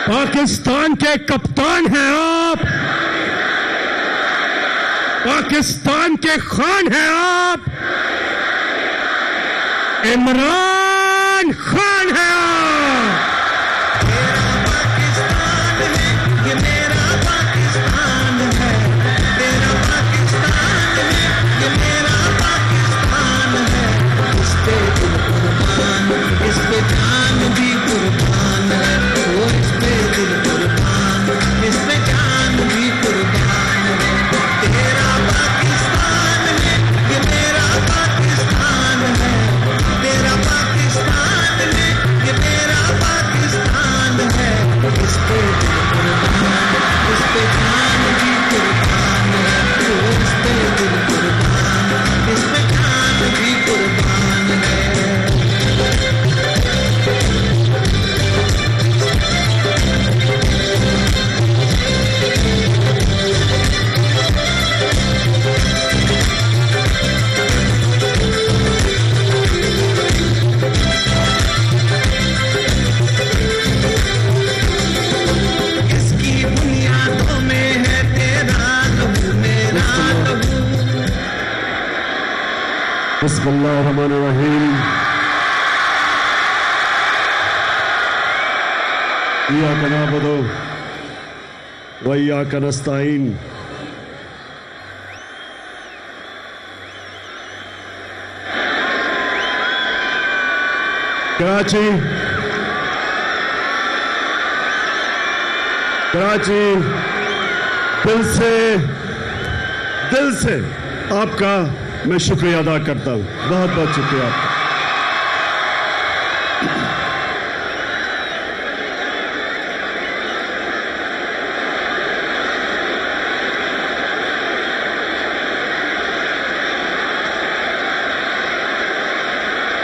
पाकिस्तान के कप्तान हैं आप, पाकिस्तान के खान हैं आप, इमरान खान हैं आप। बिस्मिल्लाहिर्रहमानिर्रहीम। इय्याका नअबुदु व इय्याका नस्तईन। कराची दिल से आपका मैं शुक्रिया अदा करता हूं। बहुत बहुत शुक्रिया आपका।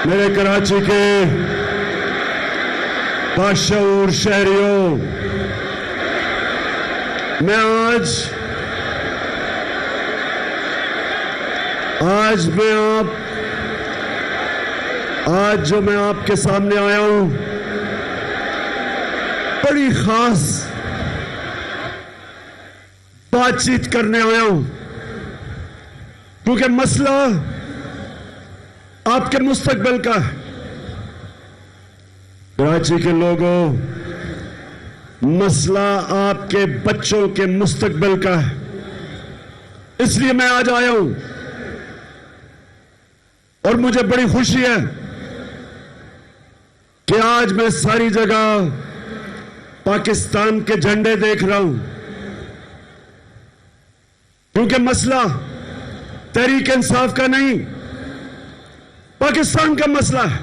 मेरे कराची के बाशऊर शहरियों, मैं आज जो मैं आपके सामने आया हूं, बड़ी खास बातचीत करने आया हूं, क्योंकि मसला आपके मुस्तकबिल का है। कराची के लोगों, मसला आपके बच्चों के मुस्तकबिल का है। इसलिए मैं आज आया हूं और मुझे बड़ी खुशी है कि आज मैं सारी जगह पाकिस्तान के झंडे देख रहा हूं, क्योंकि मसला तहरीक इंसाफ का नहीं, पाकिस्तान का मसला है।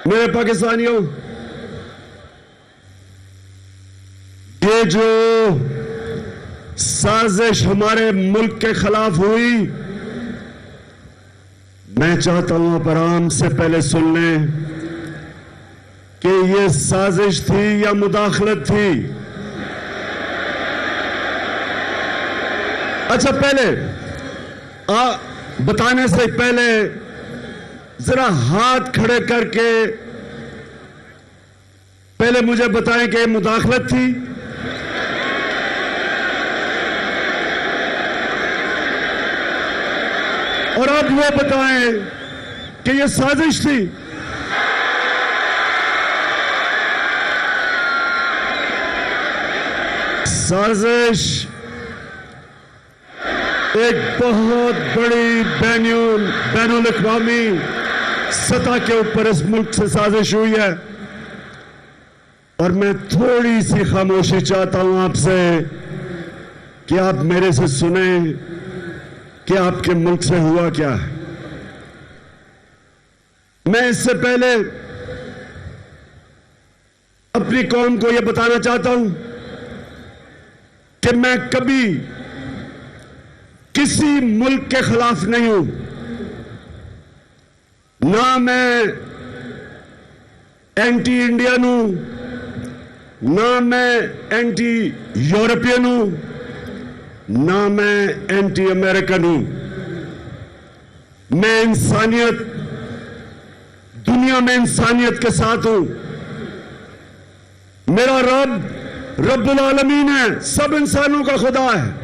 मेरे पाकिस्तानियों, ये जो साजिश हमारे मुल्क के खिलाफ हुई, मैं चाहता हूं आप आराम से पहले सुन लें कि ये साजिश थी या मुदाखलत थी। अच्छा, पहले बताने से पहले जरा हाथ खड़े करके पहले मुझे बताएं कि मुदाखलत थी और अब वो बताएं कि ये साजिश थी। साजिश एक बहुत बड़ी बैनुल अक़वामी सतह के ऊपर इस मुल्क से साजिश हुई है, और मैं थोड़ी सी खामोशी चाहता हूं आपसे कि आप मेरे से सुने कि आपके मुल्क से हुआ क्या है। मैं इससे पहले अपनी कौम को यह बताना चाहता हूं कि मैं कभी किसी मुल्क के खिलाफ नहीं हूं, ना मैं एंटी इंडियन हूं, ना मैं एंटी यूरोपियन हूं, ना मैं एंटी अमेरिकन हूं। मैं इंसानियत दुनिया में इंसानियत के साथ हूं। मेरा रब रब्बुल आलमीन है, सब इंसानों का खुदा है,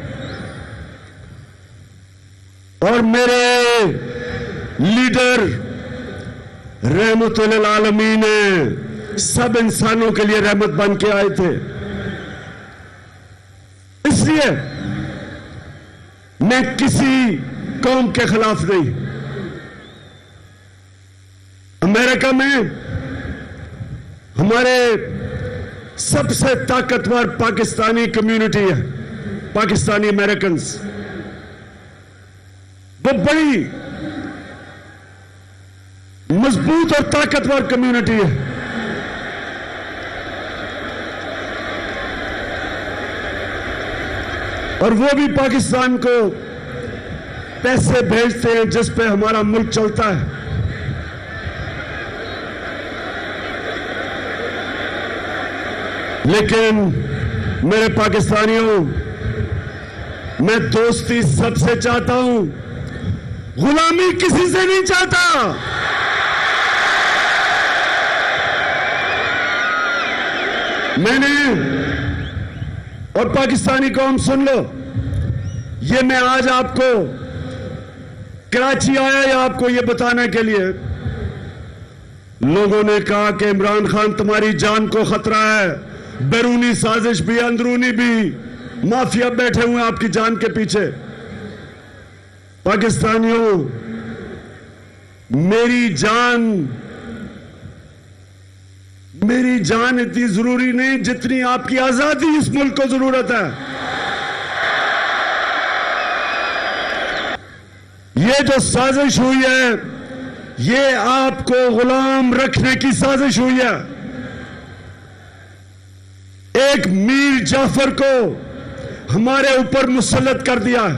और मेरे लीडर रहमतुल आलमीन है, सब इंसानों के लिए रहमत बन के आए थे। इसलिए मैं किसी कौम के खिलाफ नहीं। अमेरिका में हमारे सबसे ताकतवर पाकिस्तानी कम्युनिटी है, पाकिस्तानी अमेरिकन्स। वो बड़ी मजबूत और ताकतवर कम्युनिटी है। और वो भी पाकिस्तान को पैसे भेजते हैं जिस पे हमारा मुल्क चलता है। लेकिन मेरे पाकिस्तानियों, मैं दोस्ती सबसे चाहता हूं, गुलामी किसी से नहीं चाहता। मैंने, और पाकिस्तानी कौम सुन लो, ये मैं आज आपको कराची आया या आपको ये बताने के लिए, लोगों ने कहा कि इमरान खान तुम्हारी जान को खतरा है, बैरूनी साजिश भी अंदरूनी भी, माफिया बैठे हुए आपकी जान के पीछे। पाकिस्तानियों, मेरी जान इतनी जरूरी नहीं जितनी आपकी आजादी इस मुल्क को जरूरत है। ये जो साजिश हुई है, ये आपको गुलाम रखने की साजिश हुई है। एक मीर जाफर को हमारे ऊपर मुसल्लत कर दिया है।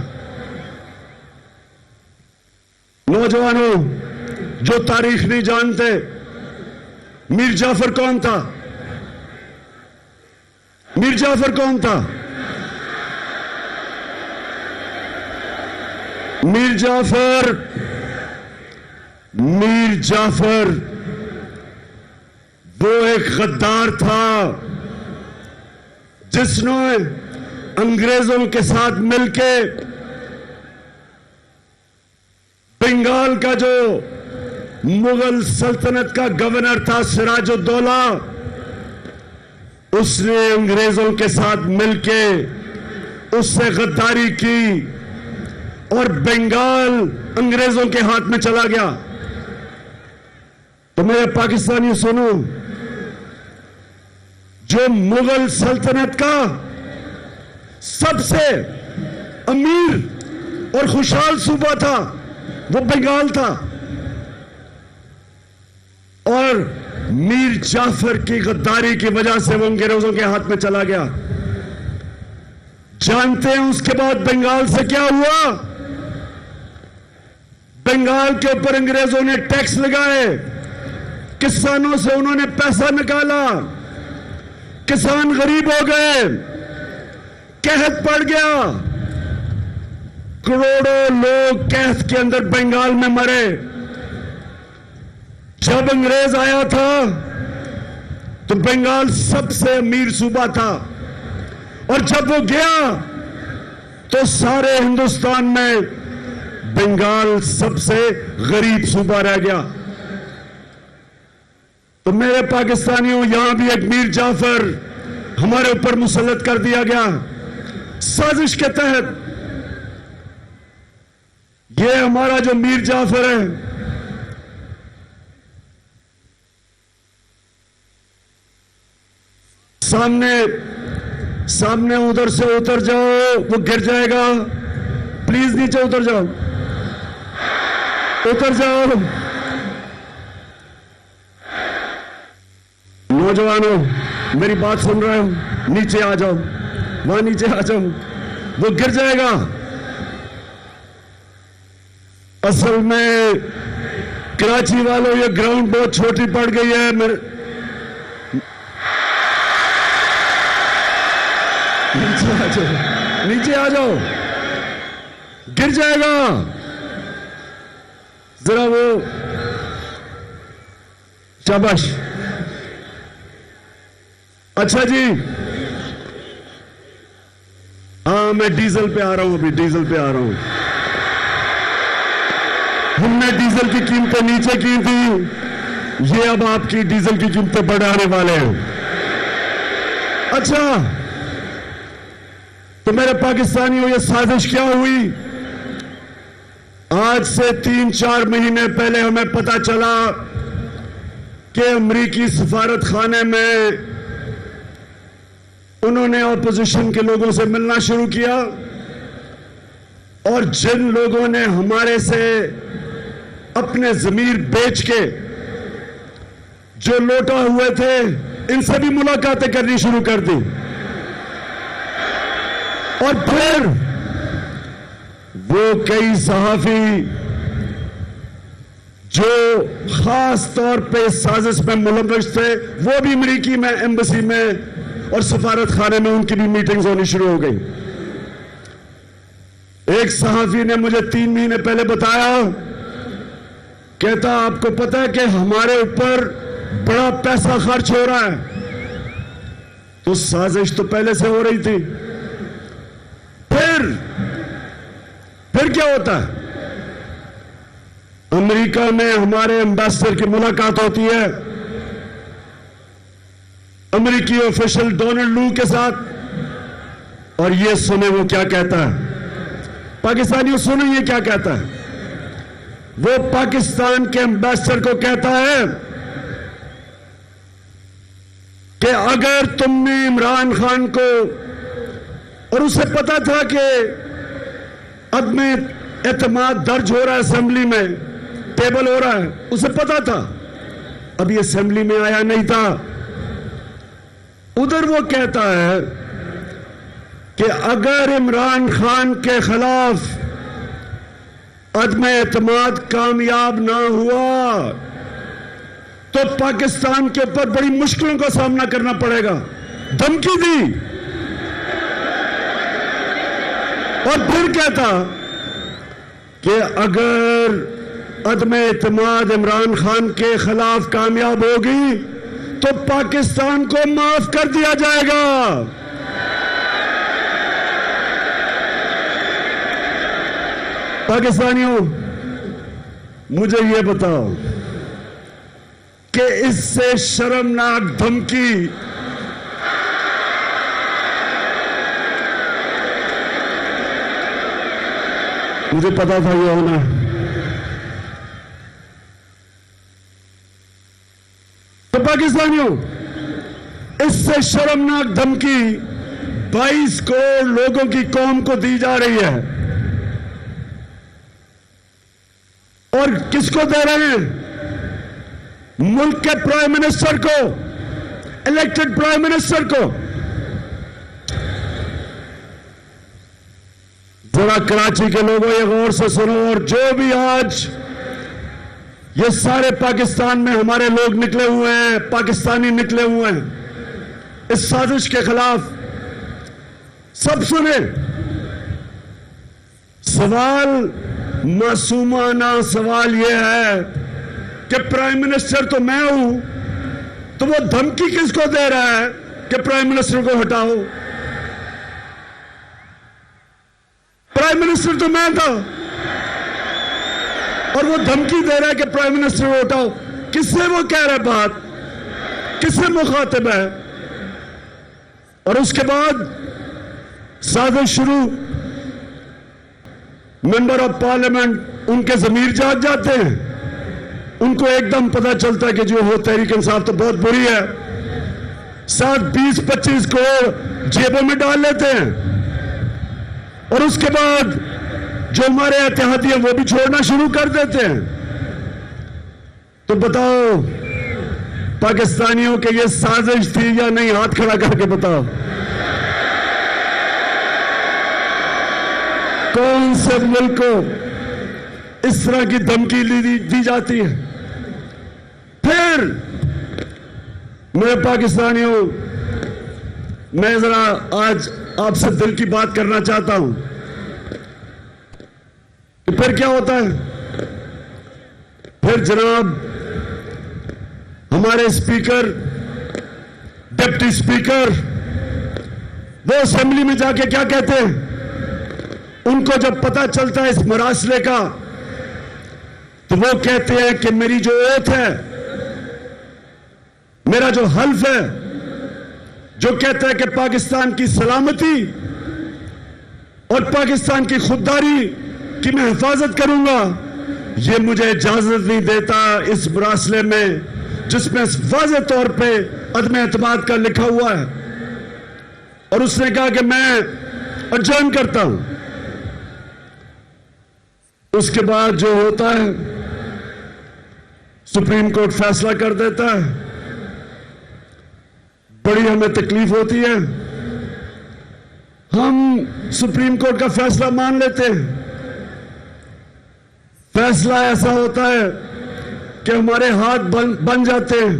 नौजवानों जो तारीख नहीं जानते, मीर जाफर कौन था? मीर जाफर कौन था? मीर जाफर वो एक गद्दार था जिसने अंग्रेजों के साथ मिलके बंगाल का जो मुगल सल्तनत का गवर्नर था सिराजुद्दौला, उसने अंग्रेजों के साथ मिलके उससे गद्दारी की और बंगाल अंग्रेजों के हाथ में चला गया। तो मेरे पाकिस्तानी सुनो, जो मुगल सल्तनत का सबसे अमीर और खुशहाल सूबा था वो बंगाल था, और मीर जाफर की गद्दारी की वजह से वो अंग्रेजों के हाथ में चला गया। जानते हैं उसके बाद बंगाल से क्या हुआ? बंगाल के ऊपर अंग्रेजों ने टैक्स लगाए, किसानों से उन्होंने पैसा निकाला, किसान गरीब हो गए, कहत पड़ गया, करोड़ों लोग कहत के अंदर बंगाल में मरे। जब अंग्रेज आया था तो बंगाल सबसे अमीर सूबा था, और जब वो गया तो सारे हिंदुस्तान में बंगाल सबसे गरीब सूबा रह गया। तो मेरे पाकिस्तानियों, यहां भी एक मीर जाफर हमारे ऊपर मुसल्लत कर दिया गया साजिश के तहत। ये हमारा जो मीर जाफर है, सामने उधर से उतर जाओ, वो गिर जाएगा। प्लीज नीचे उतर जाओ, उतर जाओ। नौजवानों, मेरी बात सुन रहे हो? नीचे आ जाओ, वहां नीचे आ जाओ, वो गिर जाएगा। असल में कराची वालों, ये ग्राउंड बहुत छोटी पड़ गई है। नीचे आ जाओ, नीचे आ जाओ, गिर जाएगा। जरा वो शाबाश। अच्छा जी, हाँ मैं डीजल पे आ रहा हूं, अभी डीजल पे आ रहा हूं। हमने डीजल की कीमतें नीचे की थी, ये अब आपकी डीजल की कीमतें बढ़ाने वाले हैं। अच्छा, तो मेरे पाकिस्तानियों, ये साजिश क्या हुई? आज से 3-4 महीने पहले हमें पता चला कि अमरीकी सफारत खाने में उन्होंने ऑपोजिशन के लोगों से मिलना शुरू किया, और जिन लोगों ने हमारे से अपने ज़मीर बेच के जो लौटा हुए थे, इनसे भी मुलाकातें करनी शुरू कर दी। और फिर वो कई सहाफी जो खास तौर पे साजिश में मुलव्वस थे, वो भी अमरीकी में एम्बेसी में और सफारत खाने में उनकी भी मीटिंग्स होनी शुरू हो गई। एक सहाफी ने मुझे 3 महीने पहले बताया, कहता आपको पता है कि हमारे ऊपर बड़ा पैसा खर्च हो रहा है। तो साजिश तो पहले से हो रही थी। फिर क्या होता है? अमेरिका में हमारे एम्बेसडर की मुलाकात होती है अमेरिकी ऑफिशियल डोनाल्ड लू के साथ, और ये सुने वो क्या कहता है। पाकिस्तानियों सुने ये क्या कहता है। वो पाकिस्तान के एम्बेसडर को कहता है कि अगर तुमने इमरान खान को, और उसे पता था कि अदम एतमाद दर्ज हो रहा है, असेंबली में टेबल हो रहा है, उसे पता था, अभी असेंबली में आया नहीं था। उधर वो कहता है कि अगर इमरान खान के खिलाफ अदम एतमाद कामयाब ना हुआ तो पाकिस्तान के ऊपर बड़ी मुश्किलों का सामना करना पड़ेगा। धमकी दी। और फिर कहता कि अगर अदम एतमाद इमरान खान के खिलाफ कामयाब होगी तो पाकिस्तान को माफ कर दिया जाएगा। पाकिस्तानियों, मुझे ये बताओ कि इससे शर्मनाक धमकी मुझे पता था ये होना। तो पाकिस्तानियों, इससे शर्मनाक धमकी 22 करोड़ लोगों की कौम को दी जा रही है। और किसको दे रहे हैं? मुल्क के प्राइम मिनिस्टर को, इलेक्टेड प्राइम मिनिस्टर को। जरा कराची के लोगों ये गौर से सुनो, और जो भी आज ये सारे पाकिस्तान में हमारे लोग निकले हुए हैं, पाकिस्तानी निकले हुए हैं इस साजिश के खिलाफ, सब सुने। सवाल मासूमाना सवाल यह है कि प्राइम मिनिस्टर तो मैं हूं, तो वो धमकी किसको दे रहा है कि प्राइम मिनिस्टर को हटाओ? प्राइम मिनिस्टर तो मैं था, और वो धमकी दे रहा है कि प्राइम मिनिस्टर को हटाओ। किससे वो कह रहा है बात? किससे मुखातिब है? और उसके बाद साजिश शुरू। मेंबर ऑफ पार्लियामेंट, उनके जमीर जाग जाते हैं। उनको एकदम पता चलता है कि जो हो तहरीक इंसाफ तो बहुत बुरी है। साथ 20-25 करोड़ जेबों में डाल लेते हैं, और उसके बाद जो हमारे एहतियाती हैं वो भी छोड़ना शुरू कर देते हैं। तो बताओ पाकिस्तानियों के ये साजिश थी या नहीं? हाथ खड़ा करके बताओ। कौन से मुल्क को इस तरह की धमकी दी जाती है? फिर मेरे पाकिस्तानियों, मैं जरा आज आपसे दिल की बात करना चाहता हूं कि फिर क्या होता है। फिर जनाब हमारे स्पीकर, डिप्टी स्पीकर, वो असेंबली में जाके क्या कहते हैं? उनको जब पता चलता है इस मरासले का, तो वो कहते हैं कि मेरी जो ओथ है, मेरा जो हल्फ है, जो कहता है कि पाकिस्तान की सलामती और पाकिस्तान की खुददारी की मैं हिफाजत करूंगा, ये मुझे इजाजत नहीं देता इस मरासले में जिसमें वाज़ेह तौर पे अदम एतमाद का लिखा हुआ है। और उसने कहा कि मैं अडजर्न करता हूं। उसके बाद जो होता है, सुप्रीम कोर्ट फैसला कर देता है। बड़ी हमें तकलीफ होती है, हम सुप्रीम कोर्ट का फैसला मान लेते हैं। फैसला ऐसा होता है कि हमारे हाथ बन जाते हैं।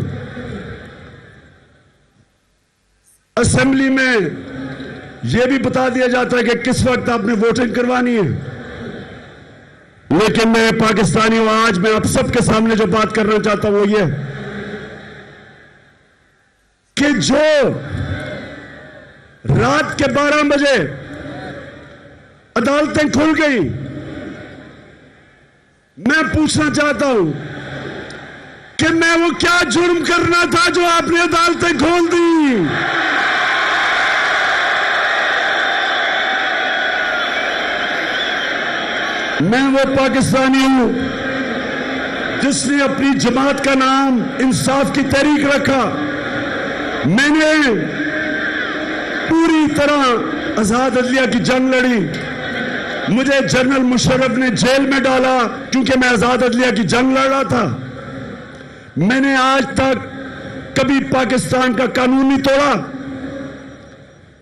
असेंबली में यह भी बता दिया जाता है कि किस वक्त आपने वोटिंग करवानी है। लेकिन मैं पाकिस्तानी हूं, आज मैं आप सबके सामने जो बात करना चाहता हूं वो ये कि जो रात के 12 बजे अदालतें खुल गई, मैं पूछना चाहता हूं कि मैं वो क्या जुर्म करना था जो आपने अदालतें खोल दी? मैं वो पाकिस्तानी हूं जिसने अपनी जमात का नाम इंसाफ की तहरीक रखा। मैंने पूरी तरह आजाद अदलिया की जंग लड़ी। मुझे जनरल मुशर्रफ ने जेल में डाला क्योंकि मैं आजाद अदलिया की जंग लड़ रहा था। मैंने आज तक कभी पाकिस्तान का कानून नहीं तोड़ा।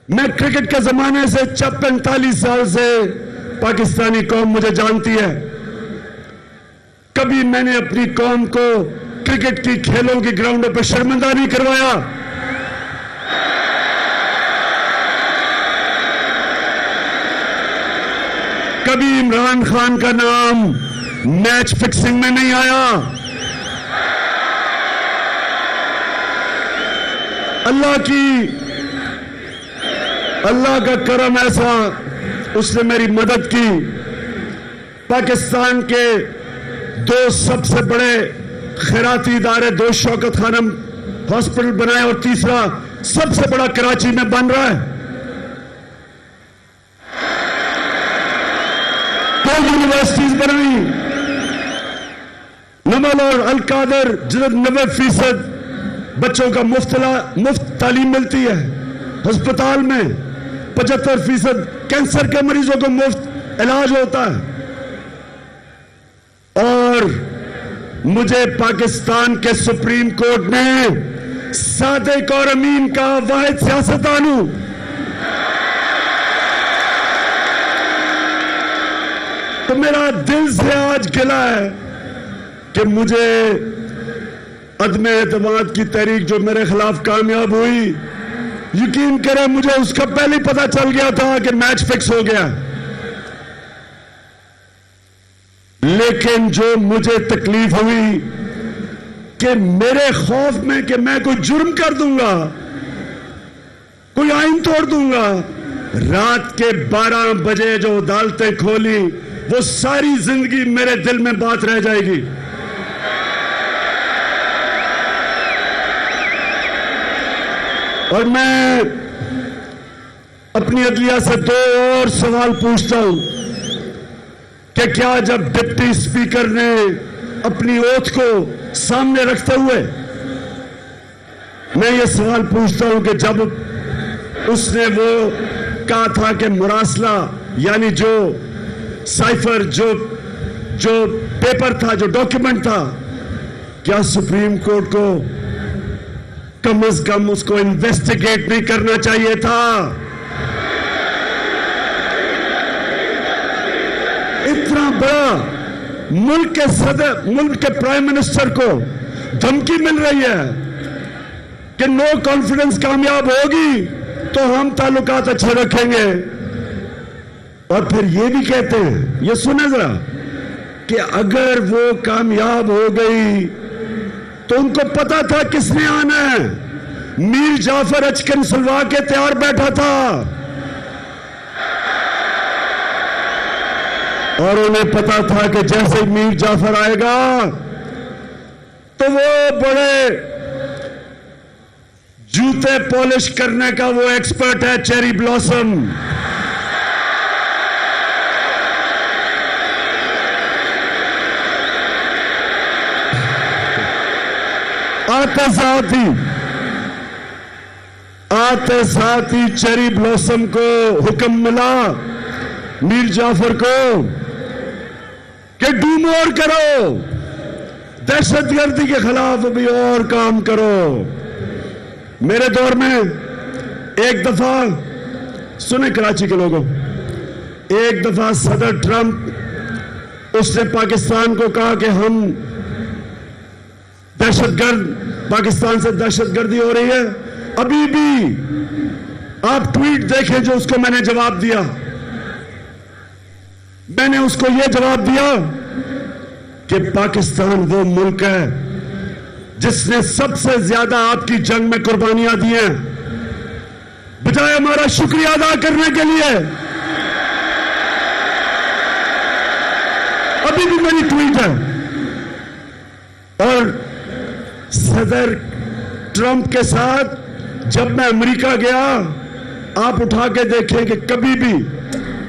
मैं क्रिकेट के जमाने से 45 साल से पाकिस्तानी कौम मुझे जानती है। कभी मैंने अपनी कौम को क्रिकेट की खेलों की ग्राउंडों पर शर्मिंदा नहीं करवाया। कभी इमरान खान का नाम मैच फिक्सिंग में नहीं आया। अल्लाह का करम ऐसा, उसने मेरी मदद की। पाकिस्तान के 2 सबसे बड़े खैराती इदारे, 2 शौकत खानम हॉस्पिटल बनाए और तीसरा सबसे बड़ा कराची में बन रहा है। 2 यूनिवर्सिटीज बनाई, नमल और अलकादर, जिधर 90% बच्चों का मुफ्त तालीम मिलती है। अस्पताल में 75% कैंसर के मरीजों को मुफ्त इलाज होता है। और मुझे पाकिस्तान के सुप्रीम कोर्ट ने सादिक और अमीन का वाहिद सियासतदान हूं। तो मेरा दिल से आज गिला है कि मुझे अदम एतमाद की तहरीक जो मेरे खिलाफ कामयाब हुई, यकीन करें मुझे उसका पहले ही पता चल गया था कि मैच फिक्स हो गया। लेकिन जो मुझे तकलीफ हुई कि मेरे खौफ में कि मैं कोई जुर्म कर दूंगा, कोई आइन तोड़ दूंगा, रात के 12 बजे जो अदालतें खोली, वो सारी जिंदगी मेरे दिल में बात रह जाएगी। और मैं अपनी अदलिया से 2 और सवाल पूछता हूं कि क्या जब डिप्टी स्पीकर ने अपनी ओथ को सामने रखते हुए, मैं ये सवाल पूछता हूं कि जब उसने वो कहा था कि मुरासला यानी जो साइफर, जो पेपर था, जो डॉक्यूमेंट था, क्या सुप्रीम कोर्ट को कम से कम उसको इन्वेस्टिगेट नहीं करना चाहिए था? इतना बड़ा मुल्क के सदर, मुल्क के प्राइम मिनिस्टर को धमकी मिल रही है कि नो कॉन्फिडेंस कामयाब होगी तो हम ताल्लुकात अच्छे रखेंगे। और फिर ये भी कहते हैं, ये सुने जरा, कि अगर वो कामयाब हो गई तो उनको पता था किसने आना है। मीर जाफर अचकन सुलवा के तैयार बैठा था और उन्हें पता था कि जैसे मीर जाफर आएगा तो वो बड़े जूते पॉलिश करने का वो एक्सपर्ट है, चेरी ब्लॉसम। आते साथ ही चेरी ब्लॉसम को हुक्म मिला मीर जाफर को कि डू मोर करो, दहशतगर्दी के खिलाफ अभी और काम करो। मेरे दौर में एक दफा, सुने कराची के लोगों, एक दफा सदर ट्रंप उसने पाकिस्तान को कहा कि हम दहशतगर्द, पाकिस्तान से दहशतगर्दी हो रही है। अभी भी आप ट्वीट देखें जो उसको मैंने जवाब दिया। मैंने उसको यह जवाब दिया कि पाकिस्तान वो मुल्क है जिसने सबसे ज्यादा आपकी जंग में कुर्बानियां दी हैं, बजाय हमारा शुक्रिया अदा करने के लिए। अभी भी मेरी ट्वीट है। और सदर ट्रंप के साथ जब मैं अमेरिका गया, आप उठा के देखें कि कभी भी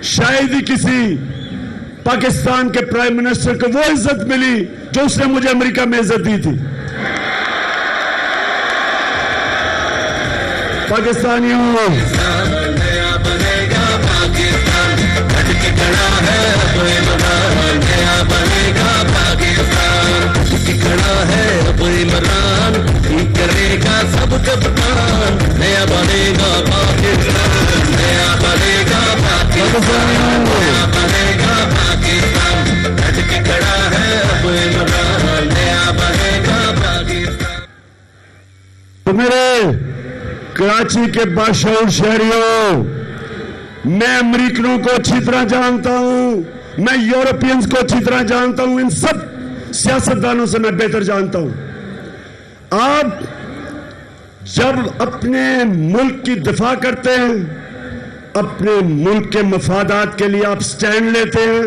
शायद ही किसी पाकिस्तान के प्राइम मिनिस्टर को वो इज्जत मिली जो उसने मुझे अमेरिका में इज्जत दी थी। पाकिस्तानियों, नया बनेगा पाकिस्तान, डट के खड़ा है अब इमरान। नया बनेगा पाकिस्तान, डट के खड़ा है अब इमरान। ठीक करेगा सब कप्तान, नया बनेगा पाकिस्तान, नया बनेगा पाकिस्तान, नया बनेगा पाकिस्तान। डट के खड़ा है अब इमरान, नया बनेगा पाकिस्तान। तो मेरे कराची के बाशऊर शहरियों, मैं अमेरिकनों को अच्छी तरह जानता हूं, मैं यूरोपियंस को अच्छी तरह जानता हूं, इन सब सियासतदानों से मैं बेहतर जानता हूं। आप जब अपने मुल्क की दिफा करते हैं, अपने मुल्क के मफादात के लिए आप स्टैंड लेते हैं,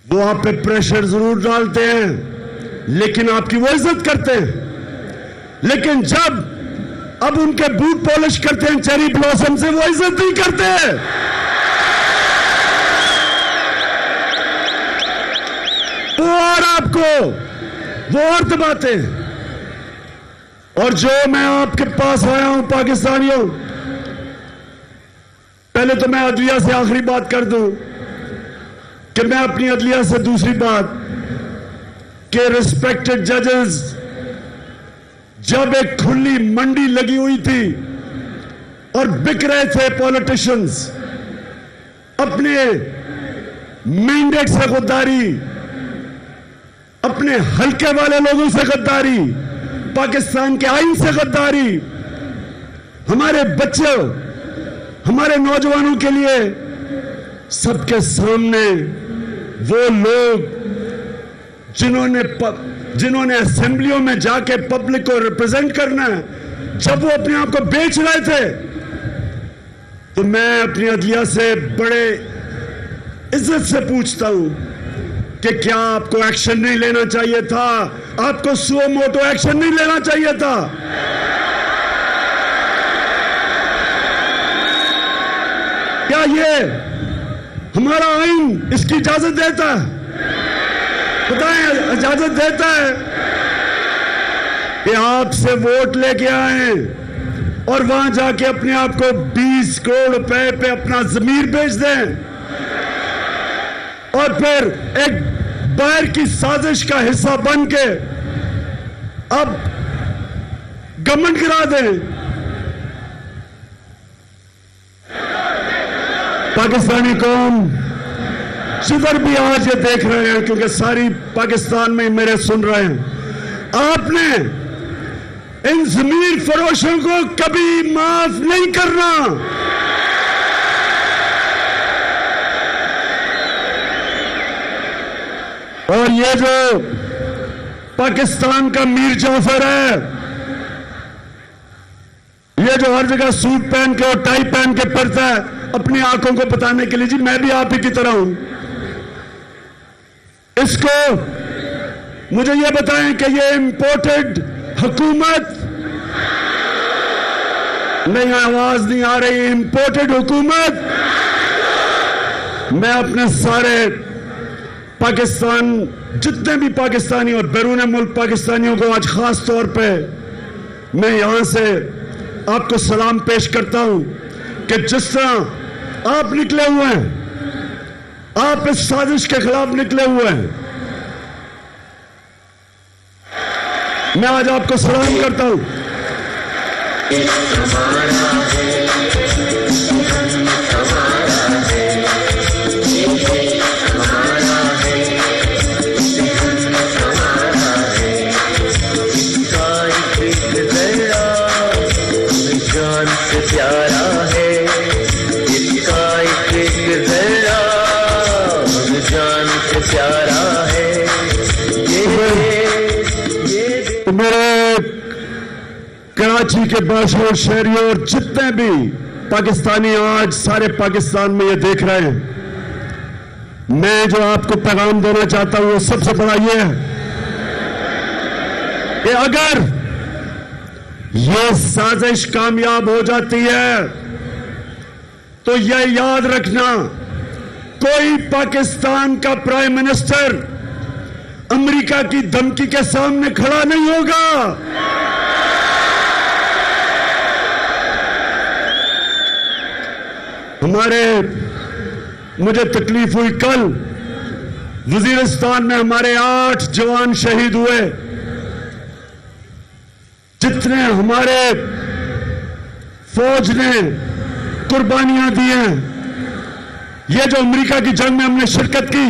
वो आप पे प्रेशर जरूर डालते हैं, लेकिन आपकी वो इज्जत करते हैं। लेकिन जब अब उनके बूट पॉलिश करते हैं चेरी ब्लॉसम से, वो इज्जत नहीं करते। वो और आपको वो और दबाते हैं। और जो मैं आपके पास आया हूं पाकिस्तानियों, पहले तो मैं अदलिया से आखिरी बात कर दूं कि मैं अपनी अदलिया से दूसरी बात कि रिस्पेक्टेड जजेस, जब एक खुली मंडी लगी हुई थी और बिक रहे थे पॉलिटिशियंस, अपने मैंडेट से गद्दारी, अपने हल्के वाले लोगों से गद्दारी, पाकिस्तान के आईन से गद्दारी, हमारे बच्चों, हमारे नौजवानों के लिए सबके सामने वो लोग जिन्होंने असेंबलियों में जाके पब्लिक को रिप्रेजेंट करना है, जब वो अपने आप को बेच रहे थे, तो मैं अपनी अदलिया से बड़े इज्जत से पूछता हूं कि क्या आपको एक्शन नहीं लेना चाहिए था? आपको सुओ मोटो एक्शन नहीं लेना चाहिए था? क्या ये हमारा आईन इसकी इजाजत देता है? बताएं, इजाजत देता है कि आपसे वोट लेके आए और वहां जाके अपने आप को 20 करोड़ रुपए पे अपना जमीर बेच दें और फिर एक बाहर की साजिश का हिस्सा बन के अब गवर्नमेंट गिरा दें? पाकिस्तानी कौम जिधर भी आज ये देख रहे हैं, क्योंकि सारी पाकिस्तान में मेरे सुन रहे हैं, आपने इन जमीर फरोशों को कभी माफ नहीं करना। और ये जो पाकिस्तान का मीर जाफर है। ये जो हर जगह सूट पहन के और टाई पहन के फिरता है अपनी आंखों को बताने के लिए, जी मैं भी आप ही की तरह हूं। इसको मुझे ये बताएं कि ये इंपोर्टेड हुकूमत नहीं, आवाज नहीं आ रही, इंपोर्टेड हुकूमत। मैं अपने सारे पाकिस्तान, जितने भी पाकिस्तानी और बैरून मुल्क पाकिस्तानियों को आज खास तौर पे मैं यहां से आपको सलाम पेश करता हूं कि जिस तरह आप निकले हुए हैं, आप इस साजिश के खिलाफ निकले हुए हैं, मैं आज आपको सलाम करता हूं। प्यारा है इसका एक जरा जान से प्यारा है ये मेरे कराची के बाशूर शहरियों और जितने भी पाकिस्तानी आज सारे पाकिस्तान में ये देख रहे हैं, मैं जो आपको पैगाम देना चाहता हूं वो सबसे बड़ा ये है कि अगर ये साजिश कामयाब हो जाती है तो यह याद रखना, कोई पाकिस्तान का प्राइम मिनिस्टर अमेरिका की धमकी के सामने खड़ा नहीं होगा। मुझे तकलीफ हुई, कल वजीरिस्तान में हमारे 8 जवान शहीद हुए। जितने हमारे फौज ने कुर्बानियां दी हैं, ये जो अमेरिका की जंग में हमने शिरकत की,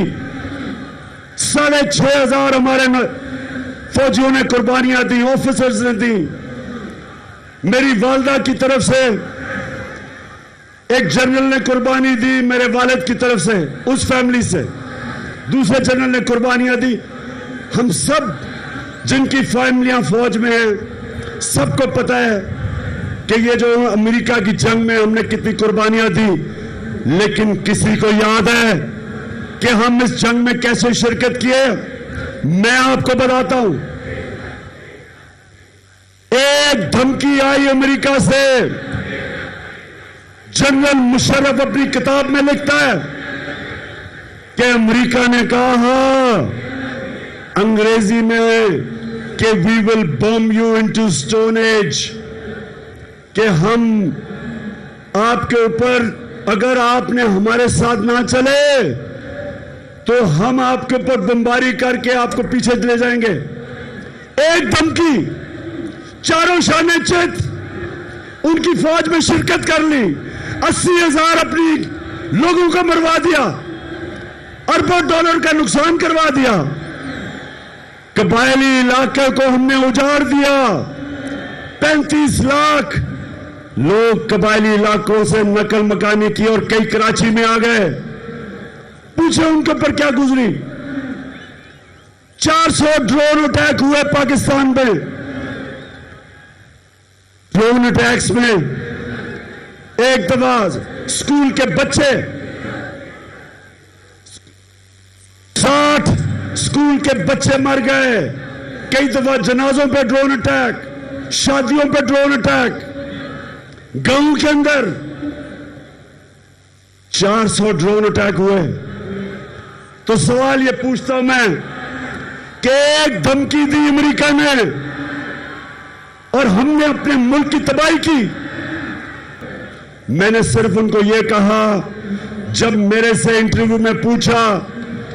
6,500 हमारे फौजियों ने कुर्बानियां दी, ऑफिसर्स ने दी। मेरी वालदा की तरफ से एक जनरल ने कुर्बानी दी, मेरे वालिद की तरफ से, उस फैमिली से दूसरे जनरल ने कुर्बानियां दी। हम सब जिनकी फैमिलियां फौज में हैं, सबको पता है कि ये जो अमेरिका की जंग में हमने कितनी कुर्बानियां दी, लेकिन किसी को याद है कि हम इस जंग में कैसे शिरकत किए? मैं आपको बताता हूं। एक धमकी आई अमेरिका से, जनरल मुशर्रफ अपनी किताब में लिखता है कि अमेरिका ने कहा अंग्रेजी में कि we will bomb you into stone age, कि हम आपके ऊपर, अगर आपने हमारे साथ ना चले तो हम आपके ऊपर बमबारी करके आपको पीछे ले जाएंगे। एक धमकी, चारों शाने चित उनकी फौज में शिरकत कर ली, 80,000 अपनी लोगों को मरवा दिया, अरबों डॉलर का नुकसान करवा दिया। कबायली इलाके को हमने उजाड़ दिया। 35 लाख लोग कबायली इलाकों से नकल मकानी की और कई कराची में आ गए। पूछे उनके ऊपर क्या गुजरी। 400 ड्रोन अटैक हुए पाकिस्तान में। ड्रोन अटैक्स में एक दफा स्कूल के बच्चे, 60 स्कूल के बच्चे मर गए। कई दफा जनाजों पे ड्रोन अटैक, शादियों पे ड्रोन अटैक, गांव के अंदर 400 ड्रोन अटैक हुए। तो सवाल ये पूछता हूं मैं कि एक धमकी दी अमेरिका ने और हमने अपने मुल्क की तबाही की। मैंने सिर्फ उनको यह कहा, जब मेरे से इंटरव्यू में पूछा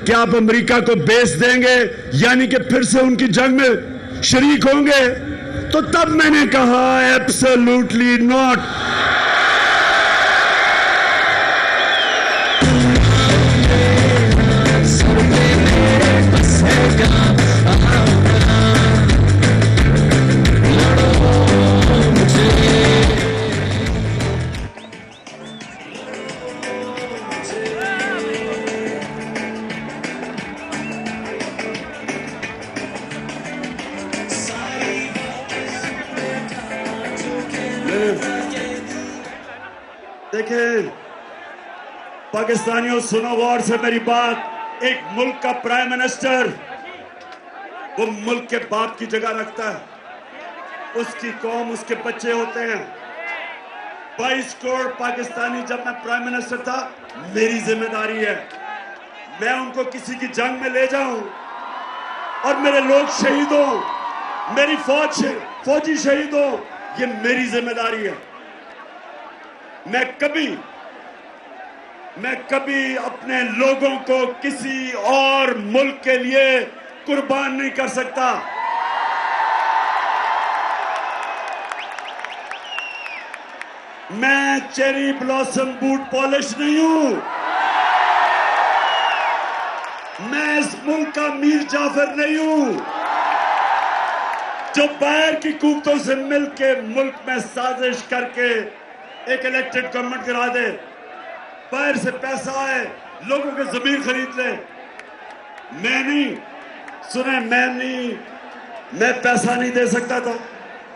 कि आप अमेरिका को बेस देंगे, यानी कि फिर से उनकी जंग में शरीक होंगे, तो तब मैंने कहा एब्सोल्युटली नॉट। देखें पाकिस्तानियों, सुनो गौर से मेरी बात। एक मुल्क का प्राइम मिनिस्टर वो मुल्क के बाप की जगह रखता है, उसकी कौम उसके बच्चे होते हैं। 22 करोड़ पाकिस्तानी जब मैं प्राइम मिनिस्टर था, मेरी जिम्मेदारी है मैं उनको किसी की जंग में ले जाऊं और मेरे लोग शहीद हों, मेरी फौजी शहीद हो, ये मेरी जिम्मेदारी है। मैं कभी अपने लोगों को किसी और मुल्क के लिए कुर्बान नहीं कर सकता। मैं चेरी ब्लॉसम बूट पॉलिश नहीं हूं। मैं इस मुल्क का मीर जाफर नहीं हूं जो बाहर की कुव्वतों से मिलकर मुल्क में साजिश करके एक इलेक्टेड गवर्नमेंट गिरा दे, बाहर से पैसा आए, लोगों के जमीन खरीद ले। मैं नहीं, सुने, मैं पैसा नहीं दे सकता था।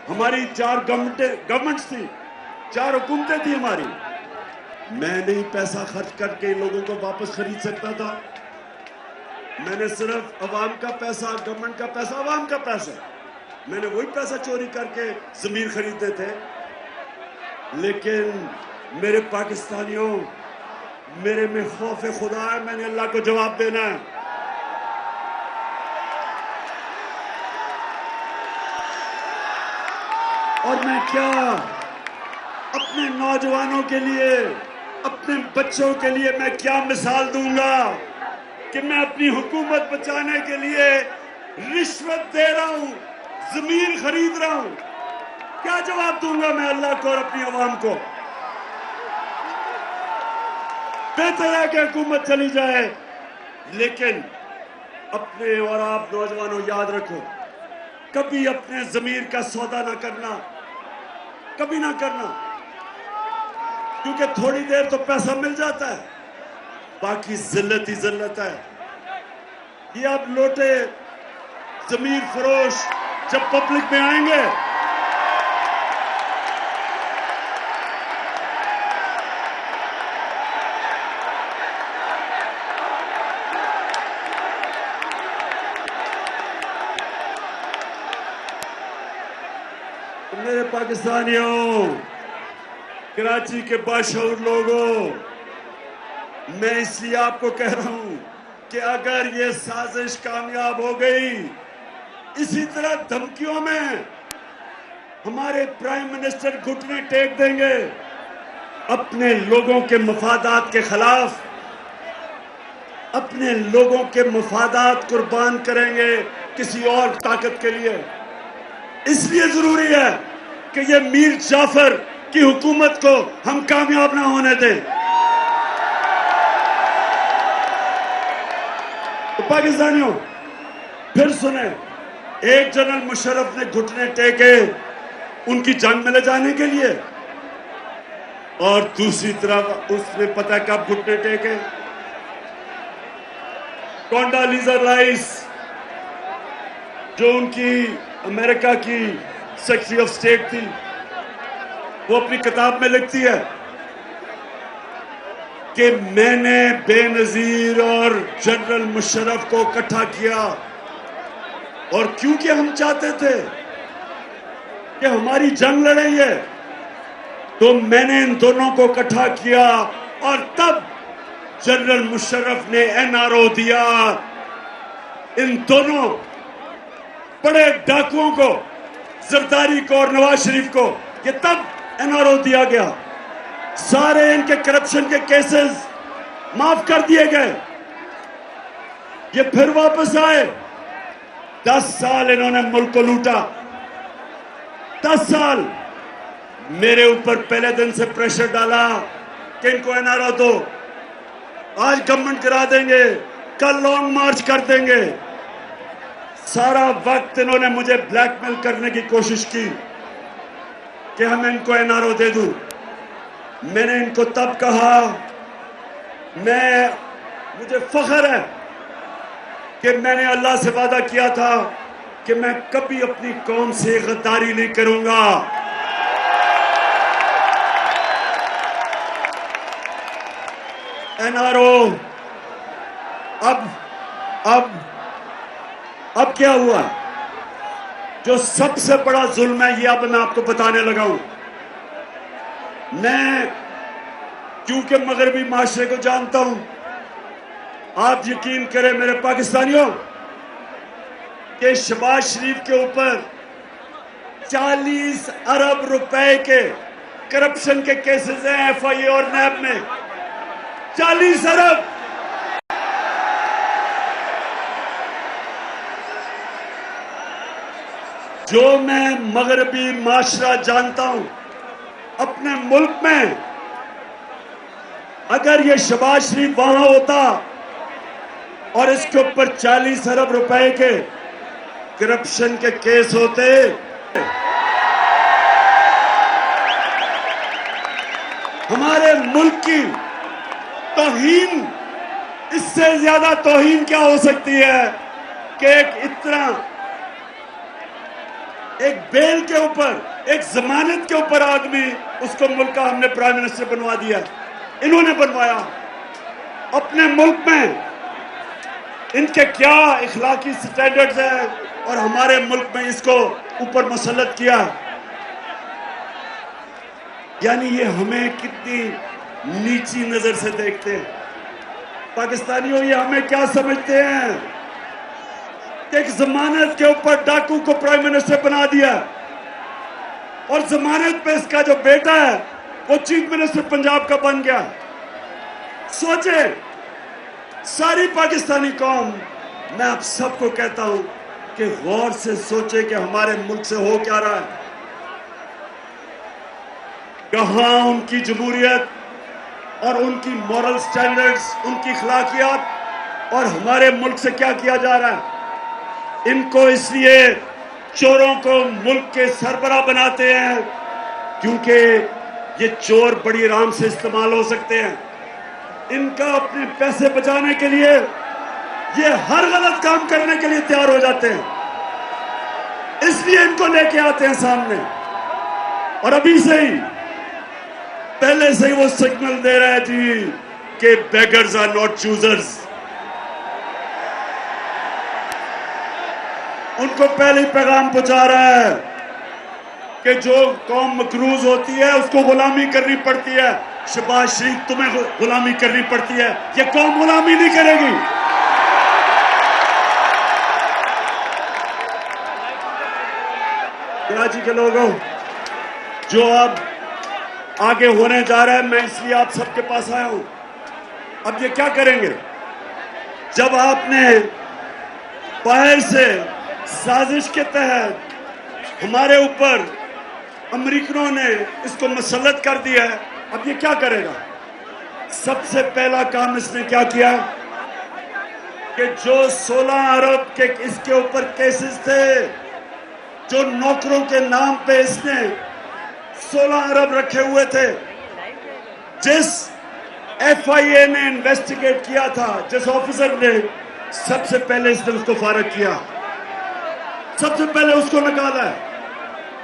हमारी 4 गवर्नमेंट्स थी, 4 हुकूमतें थी हमारी। मैं नहीं पैसा खर्च करके लोगों को वापस खरीद सकता था। मैंने सिर्फ अवाम का पैसा, गवर्नमेंट का पैसा, अवाम का पैसा, मैंने वही पैसा चोरी करके जमीन खरीदे थे। लेकिन मेरे पाकिस्तानियों, मेरे में खौफ खुदा है, मैंने अल्लाह को जवाब देना है। और मैं क्या अपने नौजवानों के लिए, अपने बच्चों के लिए मैं क्या मिसाल दूंगा कि मैं अपनी हुकूमत बचाने के लिए रिश्वत दे रहा हूं, जमीन खरीद रहा हूं? क्या जवाब दूंगा मैं अल्लाह को और अपनी आवाम को? बेहतर है कि हुकूमत चली जाए, लेकिन अपने और आप नौजवानों याद रखो, कभी अपने जमीर का सौदा ना करना, कभी ना करना, क्योंकि थोड़ी देर तो पैसा मिल जाता है, बाकी जिल्लत ही जिल्लत है। ये आप लोटे जमीर फरोश जब पब्लिक में आएंगे, मेरे पाकिस्तानियों, कराची के बाशऊर लोगों, मैं इसलिए आपको कह रहा हूं कि अगर ये साजिश कामयाब हो गई, इसी तरह धमकियों में हमारे प्राइम मिनिस्टर घुटने टेक देंगे, अपने लोगों के मफादात के खिलाफ, अपने लोगों के मफादात कुर्बान करेंगे किसी और ताकत के लिए। इसलिए जरूरी है कि ये मीर जाफर की हुकूमत को हम कामयाब ना होने दें। तो पाकिस्तानियों, फिर सुने, एक जनरल मुशर्रफ ने घुटने टेके उनकी जंग में ले जाने के लिए, और दूसरी तरफ उसने पता कब घुटने टेके, कोंडालीजा राइस, जो उनकी अमेरिका की सेक्रेटरी ऑफ स्टेट थी, वो अपनी किताब में लिखती है कि मैंने बेनजीर और जनरल मुशर्रफ को इकट्ठा किया, और क्योंकि हम चाहते थे कि हमारी जंग लड़ाई है, तो मैंने इन दोनों को इकट्ठा किया, और तब जनरल मुशर्रफ ने एनआरओ दिया इन दोनों बड़े डाकुओं को, जरदारी को और नवाज शरीफ को। ये तब एनआरओ दिया गया, सारे इनके करप्शन के केसेस माफ कर दिए गए, ये फिर वापस आए। 10 साल इन्होंने मुल्क को लूटा, 10 साल मेरे ऊपर पहले दिन से प्रेशर डाला कि इनको एनआरओ दो, आज गवर्नमेंट करा देंगे, कल लॉन्ग मार्च कर देंगे। सारा वक्त इन्होंने मुझे ब्लैकमेल करने की कोशिश की कि हम इनको एनआरओ दे दूं। मैंने इनको तब कहा, मुझे फख्र है कि मैंने अल्लाह से वादा किया था कि मैं कभी अपनी कौम से गद्दारी नहीं करूंगा। एनआरओ, अब क्या हुआ? जो सबसे बड़ा जुल्म है ये अब मैं आपको बताने लगा हूं। मैं क्योंकि मगरबी माशरे को जानता हूं, आप यकीन करें मेरे पाकिस्तानियों कि शहबाज शरीफ के ऊपर 40 अरब रुपए के करप्शन के केसेस हैं एफआईए और नैब में। 40 अरब। जो मैं मगरबी माशरा जानता हूं अपने मुल्क में, अगर ये शहबाज शरीफ वहां होता और इसके ऊपर 40 अरब रुपए के करप्शन के केस होते, हमारे मुल्क की तौहीन, इससे ज्यादा तौहीन क्या हो सकती है कि एक बेल के ऊपर, एक जमानत के ऊपर आदमी, उसको मुल्क का हमने प्राइम मिनिस्टर बनवा दिया। इन्होंने बनवाया अपने मुल्क में। इनके क्या इखलाकी स्टैंडर्ड्स हैं और हमारे मुल्क में इसको ऊपर मुसल्लत किया। यानी ये हमें कितनी नीची नजर से देखते हैं। पाकिस्तानियों, ये हमें क्या समझते हैं? एक जमानत के ऊपर डाकू को प्राइम मिनिस्टर बना दिया और जमानत पे इसका जो बेटा है वो चीफ मिनिस्टर पंजाब का बन गया। सोचे सारी पाकिस्तानी कौम, मैं आप सबको कहता हूं कि गौर से सोचे कि हमारे मुल्क से हो क्या रहा है। कहां उनकी जमहूरियत और उनकी मॉरल स्टैंडर्ड्स, उनकी अखलाकियात, और हमारे मुल्क से क्या किया जा रहा है। इनको इसलिए चोरों को मुल्क के सरबराह बनाते हैं क्योंकि ये चोर बड़ी आराम से इस्तेमाल हो सकते हैं। इनका अपने पैसे बचाने के लिए ये हर गलत काम करने के लिए तैयार हो जाते हैं, इसलिए इनको लेके आते हैं सामने। और अभी से ही, पहले से ही वो सिग्नल दे रहे जी कि बेगर्स आर नॉट चूजर्स। उनको पहले ही पैगाम पहुंचा रहा है कि जो कौम मकरूज होती है उसको गुलामी करनी पड़ती है। शहबाज शरीफ, तुम्हें गुलामी करनी पड़ती है, ये कौम गुलामी नहीं करेगी। कराची के लोगों, जो अब आगे होने जा रहा है, मैं इसलिए आप सबके पास आया हूं। अब ये क्या करेंगे? जब आपने बाहर से साजिश के तहत हमारे ऊपर अमेरिकनों ने इसको मुसल्लत कर दिया है, अब ये क्या करेगा? सबसे पहला काम इसने क्या किया कि जो 16 अरब के इसके ऊपर केसेस थे, जो नौकरों के नाम पे इसने 16 अरब रखे हुए थे, जिस एफआईए ने इन्वेस्टिगेट किया था, जिस ऑफिसर ने, सबसे पहले इसने उसको फारग किया, सबसे पहले उसको निकाला है।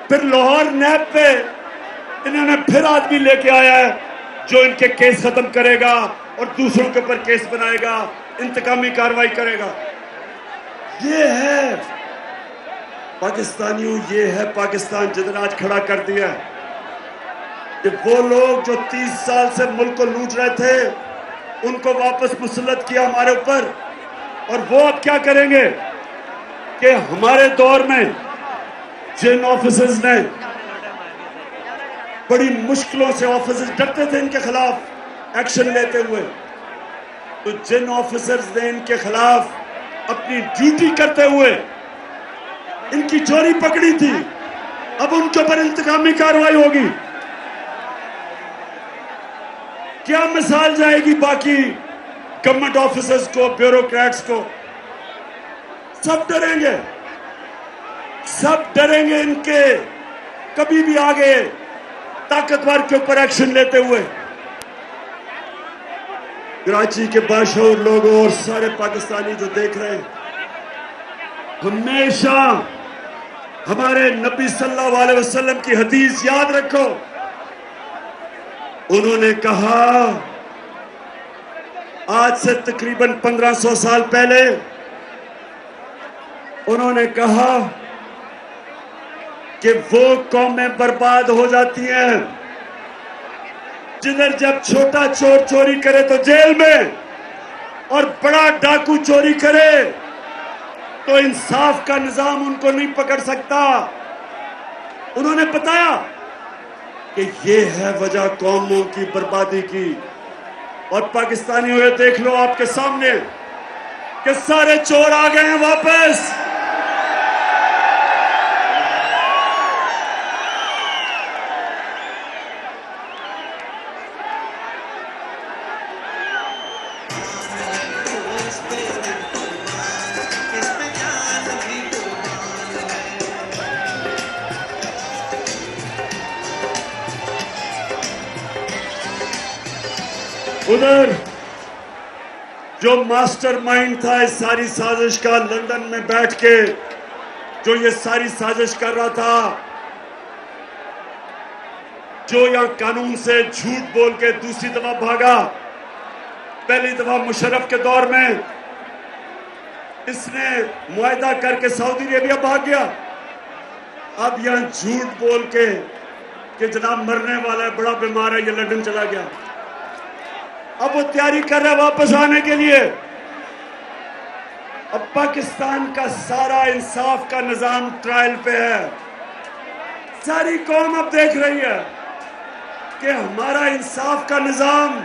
फिर लाहौर नैब पे इन्होंने फिर आदमी लेके आया है जो इनके केस खत्म करेगा और दूसरों के ऊपर केस बनाएगा, इंतकामी कार्रवाई करेगा। ये है पाकिस्तानियों, ये है पाकिस्तान जितना आज खड़ा कर दिया है कि वो लोग जो 30 साल से मुल्क को लूट रहे थे, उनको वापस मुसल्लत किया हमारे ऊपर। और वो अब क्या करेंगे कि हमारे दौर में जिन ऑफिसर्स ने बड़ी मुश्किलों से, ऑफिसर्स डरते थे इनके खिलाफ एक्शन लेते हुए, तो जिन ऑफिसर्स ने इनके खिलाफ अपनी ड्यूटी करते हुए इनकी चोरी पकड़ी थी, अब उनके ऊपर इंतकामी कार्रवाई होगी। क्या मिसाल जाएगी बाकी गवर्नमेंट ऑफिसर्स को, ब्यूरोक्रेट्स को? सब डरेंगे, सब डरेंगे इनके कभी भी आगे ताकतवर के ऊपर एक्शन लेते हुए। कराची के बाशऊर लोगों और सारे पाकिस्तानी जो देख रहे हैं, हमेशा हमारे नबी सल्लल्लाहु अलैहि वसल्लम की हदीस याद रखो। उन्होंने कहा आज से तकरीबन 1500 साल पहले उन्होंने कहा कि वो कौमें बर्बाद हो जाती हैं जिधर जब छोटा चोर चोरी करे तो जेल में और बड़ा डाकू चोरी करे तो इंसाफ का निजाम उनको नहीं पकड़ सकता। उन्होंने बताया कि ये है वजह कौमों की बर्बादी की। और पाकिस्तानियों ये देख लो आपके सामने कि सारे चोर आ गए हैं वापस। उधर जो मास्टरमाइंड था इस सारी साजिश का, लंदन में बैठ के जो ये सारी साजिश कर रहा था, जो यहां कानून से झूठ बोल के दूसरी दफा भागा। पहली दफा मुशर्रफ के दौर में इसने मुआहदा करके सऊदी अरेबिया भाग गया। अब यहां झूठ बोल के कि जनाब मरने वाला है, बड़ा बीमार है, ये लंदन चला गया। अब वो तैयारी कर रहा है वापस आने के लिए। अब पाकिस्तान का सारा इंसाफ का निजाम ट्रायल पे है। सारी कौम अब देख रही है कि हमारा इंसाफ का निजाम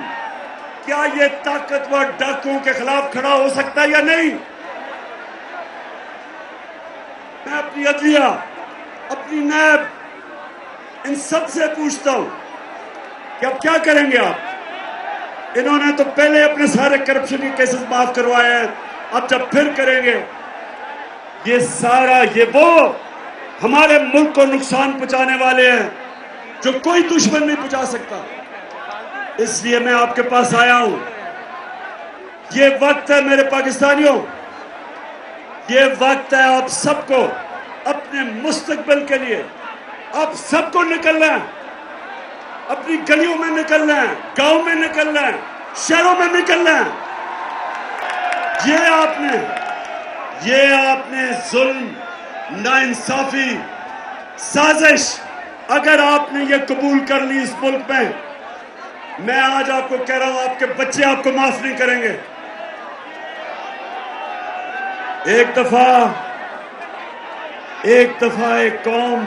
क्या ये ताकतवर डाकुओं के खिलाफ खड़ा हो सकता है या नहीं। मैं अपनी अदलिया, अपनी नैब, इन सब से पूछता हूं कि अब क्या करेंगे आप। इन्होंने तो पहले अपने सारे करप्शन के केसेस माफ करवाए हैं, अब जब फिर करेंगे ये सारा, ये वो हमारे मुल्क को नुकसान पहुंचाने वाले हैं जो कोई दुश्मन नहीं पहुंचा सकता। इसलिए मैं आपके पास आया हूं। ये वक्त है मेरे पाकिस्तानियों, ये वक्त है आप सबको अपने मुस्तकबिल के लिए, आप सबको निकलना है, अपनी गलियों में निकलना है, गांव में निकलना है, शहरों में निकलना है। ये आपने जुल्म, नाइंसाफी, साजिश अगर आपने ये कबूल कर ली इस मुल्क में, मैं आज आपको कह रहा हूं आपके बच्चे आपको माफ नहीं करेंगे। एक दफा एक कौम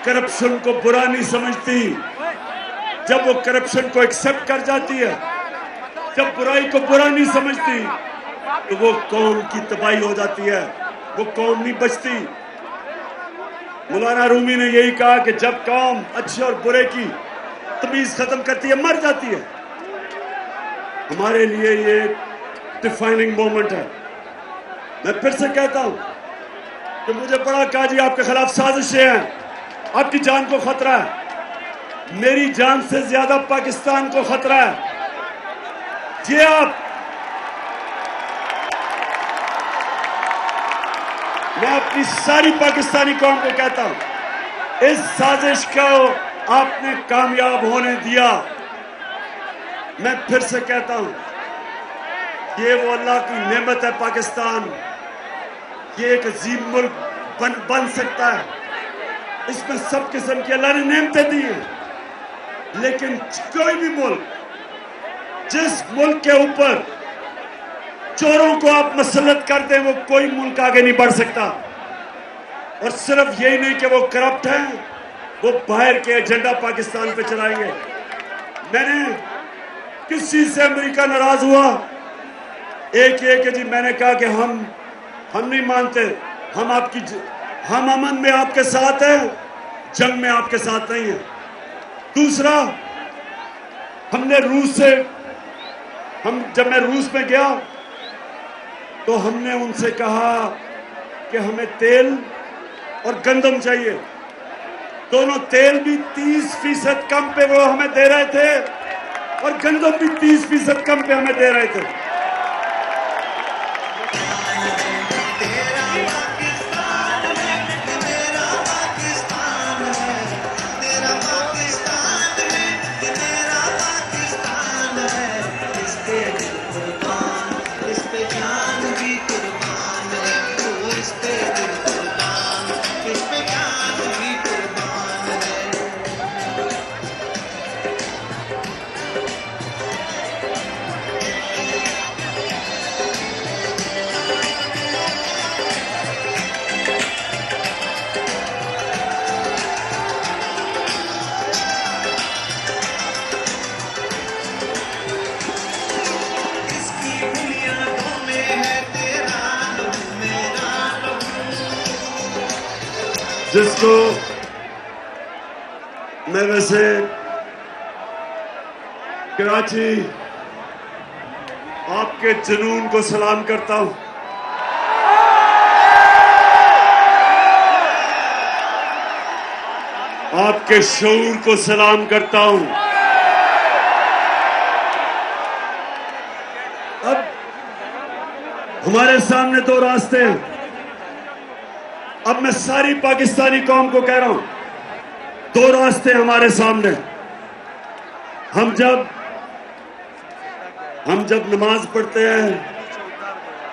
करप्शन को बुरा नहीं समझती। जब वो करप्शन को एक्सेप्ट कर जाती है, जब बुराई को बुरा नहीं समझती, तो वो कौम की तबाही हो जाती है, वो कौम नहीं बचती। मौलाना रूमी ने यही कहा कि जब कौम अच्छे और बुरे की तमीज खत्म करती है, मर जाती है। हमारे लिए ये डिफाइनिंग मोमेंट है। मैं फिर से कहता हूं कि मुझे बड़ा काजी आपके खिलाफ साजिशें हैं, आपकी जान को खतरा है, मेरी जान से ज्यादा पाकिस्तान को खतरा है। ये मैं अपनी सारी पाकिस्तानी कौम को कहता हूं, इस साजिश को आपने कामयाब होने दिया। मैं फिर से कहता हूं, ये वो अल्लाह की नेमत है पाकिस्तान। ये एक अजीम मुल्क बन सकता है। इसमें सब किस्म की अल्लाह ने नेमतें दी हैं। लेकिन कोई भी मुल्क, जिस मुल्क के ऊपर चोरों को आप मसलत कर दें, वो कोई मुल्क आगे नहीं बढ़ सकता। और सिर्फ यही नहीं कि वो करप्ट हैं, वो बाहर के एजेंडा पाकिस्तान पे चलाएंगे। मैंने किस चीज से अमेरिका नाराज हुआ? एक जी मैंने कहा कि हम नहीं मानते, हम अमन में आपके साथ हैं, जंग में आपके साथ नहीं है। दूसरा, हमने रूस से, जब मैं रूस में गया तो हमने उनसे कहा कि हमें तेल और गंदम चाहिए। दोनों, तेल भी 30% कम पे वो हमें दे रहे थे और गंदम भी 30% कम पे हमें दे रहे थे। जिसको मैं वैसे कराची आपके जुनून को सलाम करता हूं, आपके शऊर को सलाम करता हूं। अब हमारे सामने दो रास्ते हैं। अब मैं सारी पाकिस्तानी कौम को कह रहा हूं, दो रास्ते हमारे सामने। हम जब नमाज पढ़ते हैं,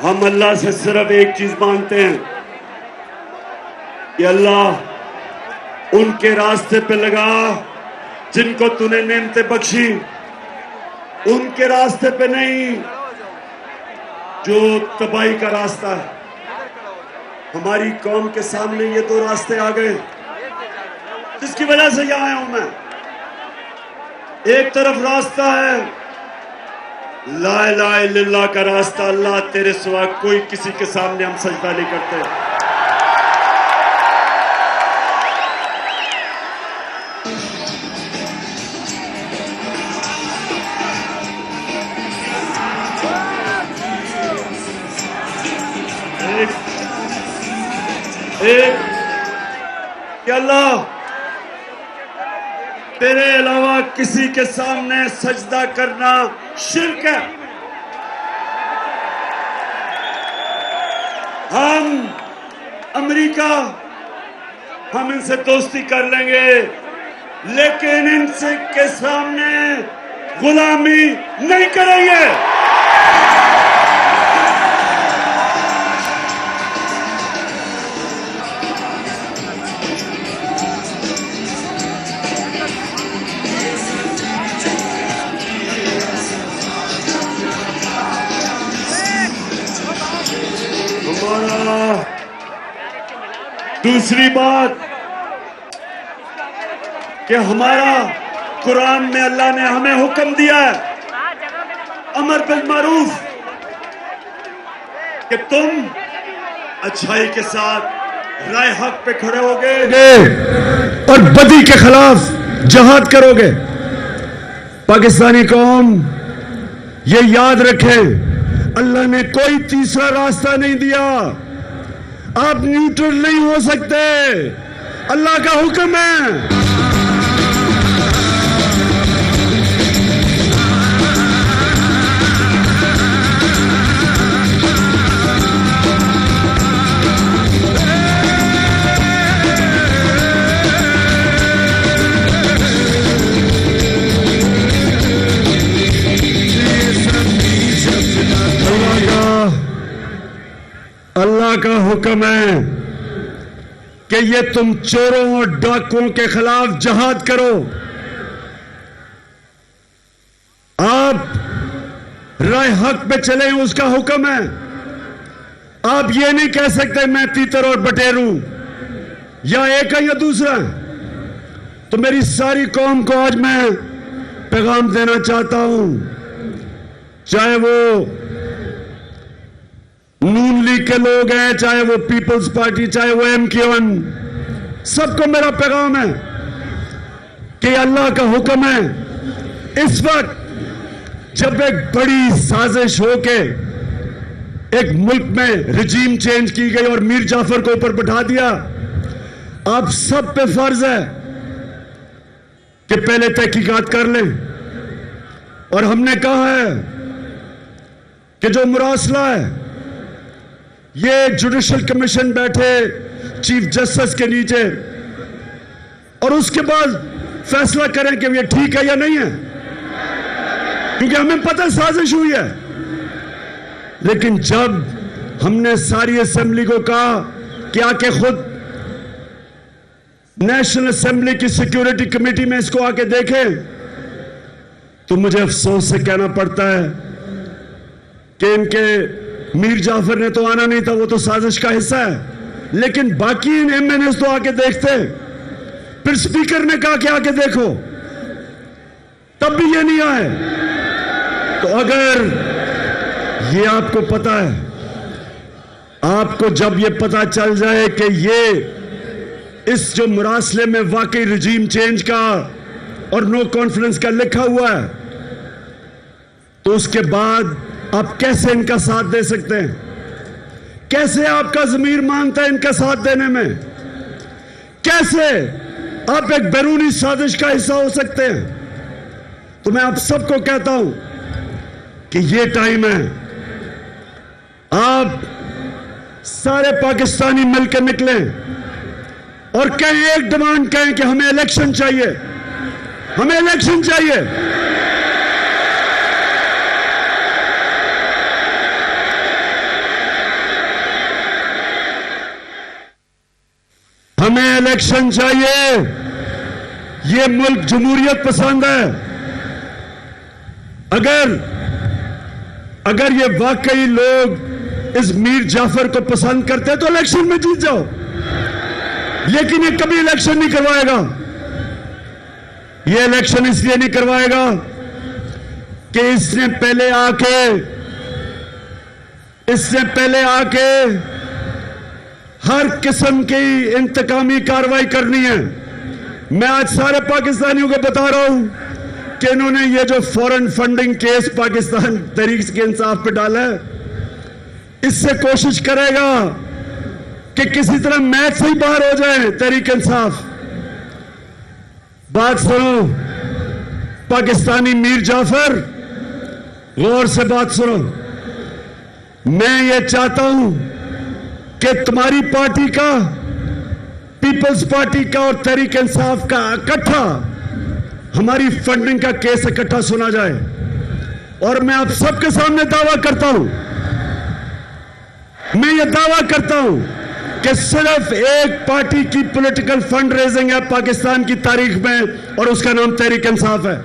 हम अल्लाह से सिर्फ एक चीज मांगते हैं कि अल्लाह उनके रास्ते पे लगा जिनको तूने नेमतें बख्शी, उनके रास्ते पे नहीं जो तबाही का रास्ता है। हमारी कौम के सामने ये दो रास्ते आ गए जिसकी वजह से यहां आया हूं मैं। एक तरफ रास्ता है ला इलाहा इल्लल्लाह का रास्ता, अल्लाह तेरे सिवा कोई किसी के सामने हम सजदा नहीं करते। एक कि अल्लाह तेरे अलावा किसी के सामने सजदा करना शिर्क है। हम अमेरिका, हम इनसे दोस्ती कर लेंगे लेकिन इनसे के सामने गुलामी नहीं करेंगे। दूसरी बात कि हमारा कुरान में अल्लाह ने हमें हुक्म दिया है अमर बिल मारूफ कि तुम अच्छाई के साथ राय हक पे खड़े होगे और बदी के खिलाफ जहाद करोगे। पाकिस्तानी कौम ये याद रखे, अल्लाह ने कोई तीसरा रास्ता नहीं दिया। आप न्यूट्रल नहीं हो सकते, अल्लाह का हुक्म है। अल्लाह का हुक्म है कि ये तुम चोरों और डाकुओं के खिलाफ जहाद करो। आप राय हक पे चले, उसका हुक्म है। आप ये नहीं कह सकते मैं तीतर और बटेरू या एक है या दूसरा। तो मेरी सारी कौम को आज मैं पैगाम देना चाहता हूं, चाहे वो नून लीग के लोग हैं, चाहे वो पीपल्स पार्टी, चाहे वो MK1, सबको मेरा पैगाम है कि अल्लाह का हुक्म है। इस वक्त जब एक बड़ी साजिश होके एक मुल्क में रिजीम चेंज की गई और मीर जाफर को ऊपर बैठा दिया, आप सब पे फर्ज है कि पहले तहकीकात कर लें। और हमने कहा है कि जो मुरासला है ये जुडिशल कमीशन बैठे चीफ जस्टिस के नीचे और उसके बाद फैसला करें कि ये ठीक है या नहीं है, क्योंकि हमें पता साजिश हुई है। लेकिन जब हमने सारी असेंबली को कहा कि आके खुद नेशनल असेंबली की सिक्योरिटी कमेटी में इसको आके देखें, तो मुझे अफसोस से कहना पड़ता है कि इनके मीर जाफर ने तो आना नहीं था, वो तो साजिश का हिस्सा है। लेकिन बाकी MNAs तो आके देखते। फिर स्पीकर ने कहा कि आके देखो, तब भी ये नहीं आए। तो अगर ये आपको पता है, आपको जब ये पता चल जाए कि ये इस जो मुरासले में वाकई रिजीम चेंज का और नो कॉन्फिडेंस का लिखा हुआ है, तो उसके बाद आप कैसे इनका साथ दे सकते हैं? कैसे आपका ज़मीर मानता है इनका साथ देने में? कैसे आप एक बैरूनी साजिश का हिस्सा हो सकते हैं? तो मैं आप सबको कहता हूं कि ये टाइम है, आप सारे पाकिस्तानी मिलकर निकलें और कहें, एक डिमांड कहें कि हमें इलेक्शन चाहिए, हमें इलेक्शन चाहिए। हमें इलेक्शन चाहिए। ये मुल्क जमहूरियत पसंद है। अगर ये वाकई लोग इस मीर जाफर को पसंद करते हैं तो इलेक्शन में जीत जाओ, लेकिन ये कभी इलेक्शन नहीं करवाएगा। ये इलेक्शन इसलिए नहीं करवाएगा कि इसने पहले आके हर किस्म की इंतकामी कार्रवाई करनी है। मैं आज सारे पाकिस्तानियों को बता रहा हूं कि इन्होंने ये जो foreign funding case Pakistan Tehreek Insaf पे डाला है, इससे कोशिश करेगा कि किसी तरह मैच से ही बाहर हो जाए तहरीक इंसाफ। बात सुनो पाकिस्तानी मीर जाफर, गौर से बात सुनो। मैं ये चाहता हूं कि तुम्हारी पार्टी का, पीपल्स पार्टी का और तहरीक इंसाफ का इकट्ठा हमारी फंडिंग का केस इकट्ठा सुना जाए। और मैं आप सबके सामने दावा करता हूं, मैं ये दावा करता हूं कि सिर्फ एक पार्टी की पॉलिटिकल फंड रेजिंग है पाकिस्तान की तारीख में, और उसका नाम तहरीक इंसाफ है।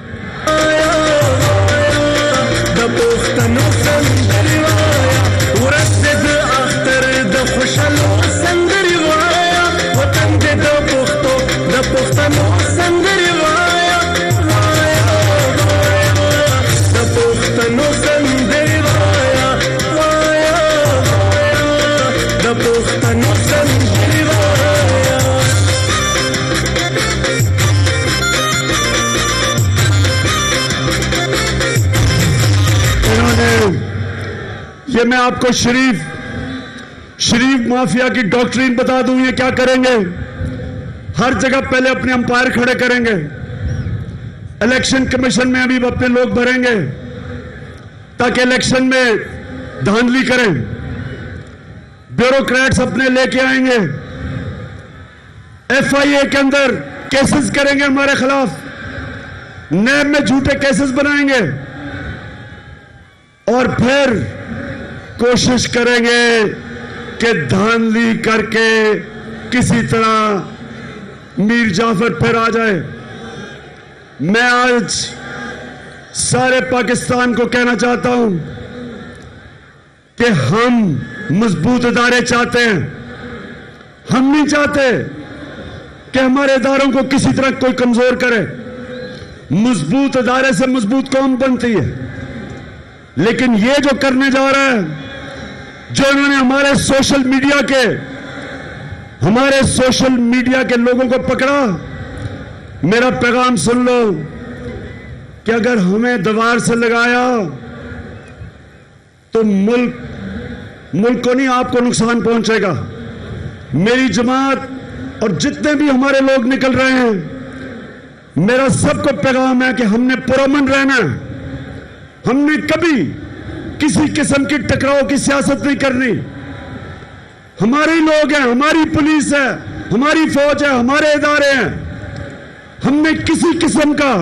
ये मैं आपको शरीफ माफिया की डॉक्ट्रिन बता दूं। ये क्या करेंगे, हर जगह पहले अपने अंपायर खड़े करेंगे, इलेक्शन कमीशन में अभी अपने लोग भरेंगे ताकि इलेक्शन में धांधली करें, ब्यूरोक्रेट्स अपने लेके आएंगे, FIA के अंदर केसेस करेंगे हमारे खिलाफ, नैब में झूठे केसेस बनाएंगे और फिर कोशिश करेंगे कि धांधली करके किसी तरह मीर जाफर फिर आ जाए। मैं आज सारे पाकिस्तान को कहना चाहता हूं कि हम मजबूत इदारे चाहते हैं। हम नहीं चाहते कि हमारे इदारों को किसी तरह कोई कमजोर करे। मजबूत इदारे से मजबूत कौम बनती है। लेकिन ये जो करने जा रहा है, जो इन्होंने हमारे सोशल मीडिया के लोगों को पकड़ा, मेरा पैगाम सुन लो कि अगर हमें दीवार से लगाया तो मुल्क को नहीं, आपको नुकसान पहुंचेगा। मेरी जमात और जितने भी हमारे लोग निकल रहे हैं, मेरा सबको पैगाम है कि हमने पुरअमन रहना है। हमने कभी किसी किस्म की टकराव की सियासत नहीं करनी। हमारे ही लोग हैं, हमारी पुलिस है, हमारी फौज है, हमारे इदारे हैं। हमने किसी किस्म का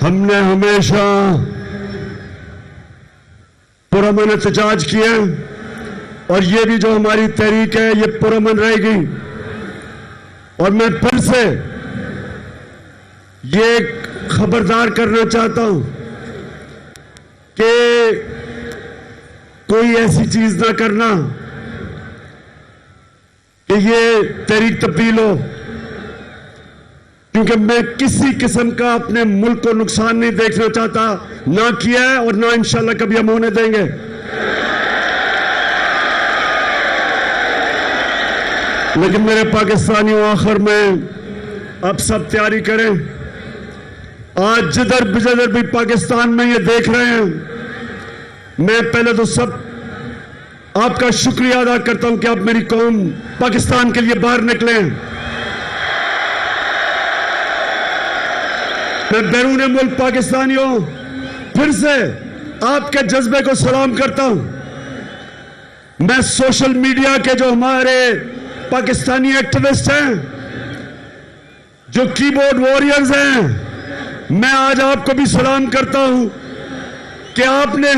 हमने हमेशा पुरअमन एहतजाज किए, और ये भी जो हमारी तहरीक है ये पुरअमन रहेगी। और मैं फिर से ये खबरदार करना चाहता हूं कि कोई ऐसी चीज ना करना कि ये तहरीक तब्दील हो, क्योंकि मैं किसी किस्म का अपने मुल्क को नुकसान नहीं देखना चाहता, ना किया है और ना इंशाल्लाह कभी हम होने देंगे। लेकिन मेरे पाकिस्तानियों, आखिर में अब सब तैयारी करें। आज जिधर भी पाकिस्तान में ये देख रहे हैं, मैं पहले तो सब आपका शुक्रिया अदा करता हूं कि आप मेरी कौम पाकिस्तान के लिए बाहर निकले हैं। मैं बैरून मुल्क पाकिस्तानियों फिर से आपके जज्बे को सलाम करता हूं। मैं सोशल मीडिया के जो हमारे पाकिस्तानी एक्टिविस्ट हैं, जो कीबोर्ड वॉरियर्स हैं, मैं आज आपको भी सलाम करता हूं कि आपने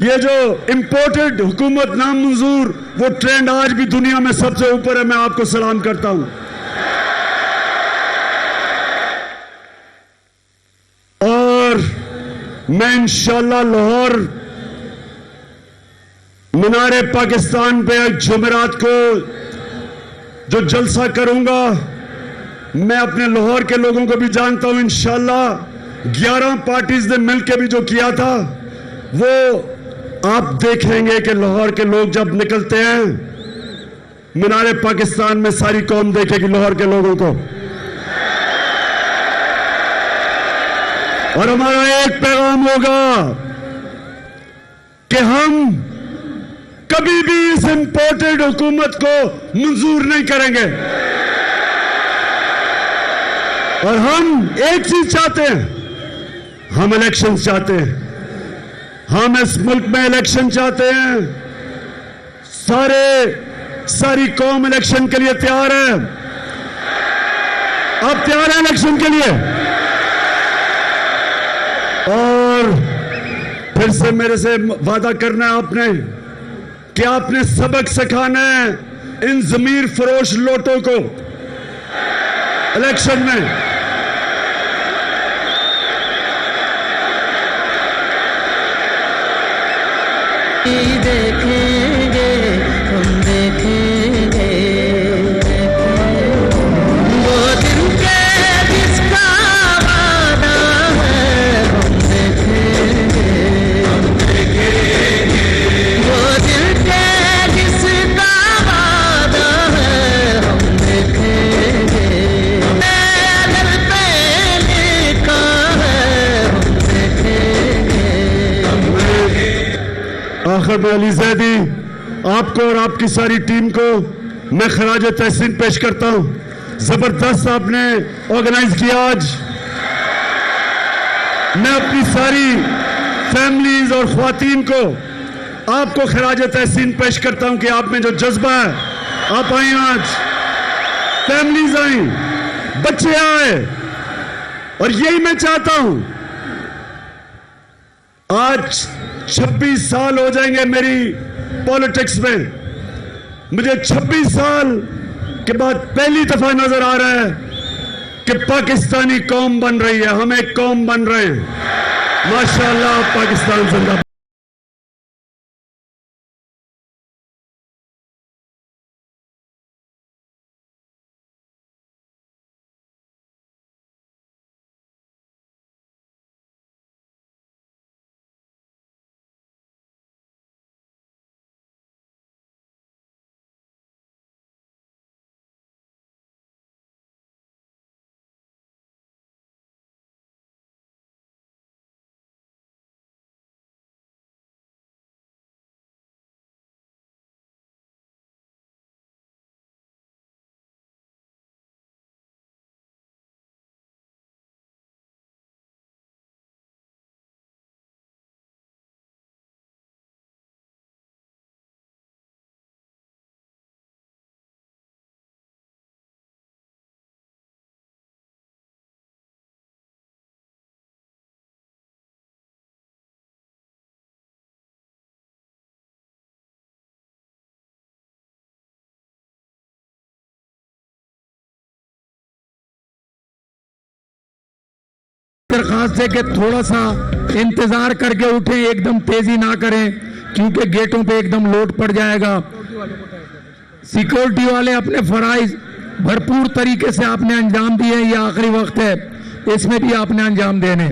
ये जो इंपोर्टेड हुकूमत नामंजूर वो ट्रेंड आज भी दुनिया में सबसे ऊपर है। मैं आपको सलाम करता हूं। और मैं इंशाअल्लाह लाहौर मीनारे पाकिस्तान पे जुमेरात को जो जलसा करूंगा, मैं अपने लाहौर के लोगों को भी जानता हूं। इंशाअल्लाह 11 पार्टीज ने मिलकर भी जो किया था वो आप देखेंगे कि लाहौर के लोग जब निकलते हैं मीनारे पाकिस्तान में, सारी कौम देखेगी लाहौर के लोगों को। और हमारा एक पैगाम होगा कि हम कभी भी इस इंपोर्टेड हुकूमत को मंजूर नहीं करेंगे। और हम एक चीज चाहते हैं, हम इलेक्शन चाहते हैं। हम इस मुल्क में इलेक्शन चाहते हैं। सारी कौम इलेक्शन के लिए तैयार है। आप तैयार हैं इलेक्शन के लिए? और फिर से मेरे से वादा करना है आपने कि आपने सबक सिखाना है इन जमीर फरोश लोटों को इलेक्शन में। देखेंगे, हम देखेंगे वो दिन के जिसका वादा है, हम देखेंगे वो दिन के जिसका वादा है, हम देखेंगे दिल पे लिखा है, हम देखेंगे। आखिर में अली जैदी, आपको और आपकी सारी टीम को मैं खराज तहसीन पेश करता हूं। जबरदस्त आपने ऑर्गेनाइज किया आज। मैं अपनी सारी फैमिलीज और ख्वातीन को आपको खराज तहसीन पेश करता हूं कि आप में जो जज्बा है, आप आई आज, फैमिलीज आई, बच्चे आए, और यही मैं चाहता हूं। आज 26 साल हो जाएंगे मेरी पॉलिटिक्स में। मुझे 26 साल के बाद पहली दफा नजर आ रहा है कि पाकिस्तानी कौम बन रही है, हम एक कौम बन रहे हैं। माशाअल्लाह, पाकिस्तान जिंदाबाद। दरख्वास्त है कि थोड़ा सा इंतजार करके उठें, एकदम तेजी ना करें क्योंकि गेटों पे एकदम लोड पड़ जाएगा। सिक्योरिटी वाले अपने फराइज भरपूर तरीके से आपने अंजाम दिए, ये आखिरी वक्त है, इसमें भी आपने अंजाम देने।